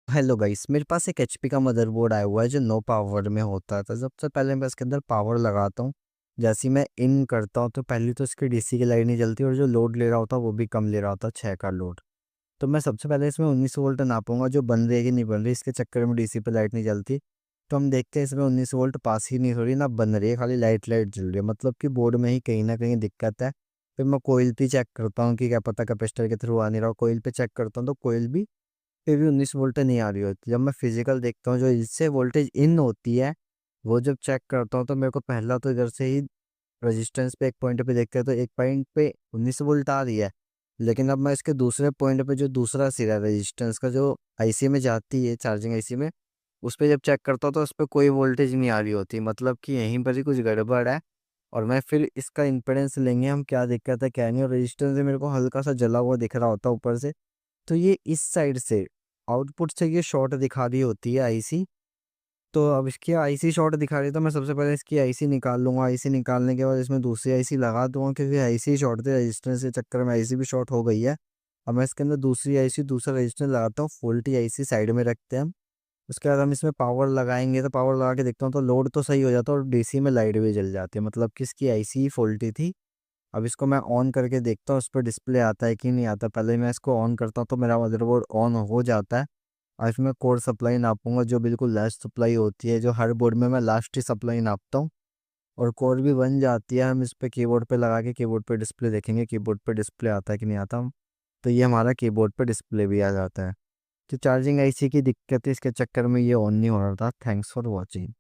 Hello guys, मेरे पास एक HP का मदरबोर्ड आया हुआ है जो नो पावर में होता था। सबसे पहले मैं इसके अंदर पावर लगाता हूँ। जैसे ही मैं इन करता हूँ तो पहले तो इसकी डीसी की लाइट नहीं जलती और जो लोड ले रहा होता वो भी कम ले रहा होता, 6 का लोड। तो मैं सबसे पहले इसमें 19 वोल्ट नापूंगा, जो बन रही है कि नहीं बन रही, इसके चक्कर में डीसी पे लाइट नहीं जलती। तो हम देखते हैं इसमें 19 वोल्ट पास ही नहीं हो रही, ना बन रही है, खाली लाइट लाइट जल रही है, मतलब कि बोर्ड में ही कहीं ना कहीं दिक्कत है। फिर मैं कोयल भी चेक करता हूँ कि क्या पता कैपेसिटर के थ्रू आ नहीं रहा, कोयल पे चेक करता हूँ तो कोयल भी फिर भी 19 वोल्ट नहीं आ रही होती। जब मैं फिजिकल देखता हूँ जो इससे वोल्टेज इन होती है, वो जब चेक करता हूँ तो मेरे को पहला तो इधर से ही रेजिस्टेंस पे एक पॉइंट पे देखते हैं तो एक पॉइंट पे 19 वोल्ट आ रही है। लेकिन अब मैं इसके दूसरे पॉइंट पे जो दूसरा सिरा है रेजिस्टेंस का, जो आईसी में जाती है, चार्जिंग आईसी में, उस पर जब चेक करता हूँ तो उस पर कोई वोल्टेज नहीं आ रही होती, मतलब कि यहीं पर ही कुछ गड़बड़ है। और मैं फिर इसका इम्पेडेंस लेंगे हम, क्या दिक्कत है क्या नहीं, और रेजिस्टेंस से मेरे को हल्का सा जला हुआ दिख रहा होता है ऊपर से। तो ये इस साइड से आउटपुट से ये शॉर्ट दिखा रही होती है आईसी। तो अब इसकी आईसी शॉर्ट दिखा रही है तो मैं सबसे पहले इसकी आईसी निकाल लूंगा। आईसी निकालने के बाद इसमें दूसरी आईसी लगा दूंगा, क्योंकि आईसी शॉर्ट थी, रेजिस्टेंस के चक्कर में आईसी भी शॉर्ट हो गई है। अब मैं इसके अंदर दूसरी आईसी दूसरा रेजिस्टेंस लगाता हूँ, फुलटी आईसी साइड में रखते हैं हम। उसके बाद हम इसमें पावर लगाएंगे, तो पावर लगा के देखता हूँ तो लोड तो सही हो जाता है और डीसी में लाइट भी जल जाती है, मतलब कि इसकी आईसी ही फॉल्टी थी। अब इसको मैं ऑन करके देखता हूँ उस पर डिस्प्ले आता है कि नहीं आता। पहले मैं इसको ऑन करता हूँ तो मेरा मदरबोर्ड ऑन हो जाता है। और इसमें कोर सप्लाई नापूंगा, जो बिल्कुल लास्ट सप्लाई होती है, जो हर बोर्ड में मैं लास्ट ही सप्लाई नापता हूँ। और कोर भी बन जाती है, हम इस पर कीबोर्ड पे लगा के कीबोर्ड पे डिस्प्ले देखेंगे, कीबोर्ड पे डिस्प्ले आता है कि नहीं आता। तो ये हमारा कीबोर्ड पे डिस्प्ले भी आ जाता है। तो चार्जिंग आईसी की दिक्कत है, इसके चक्कर में ये ऑन नहीं हो रहा था। Thanks for watching.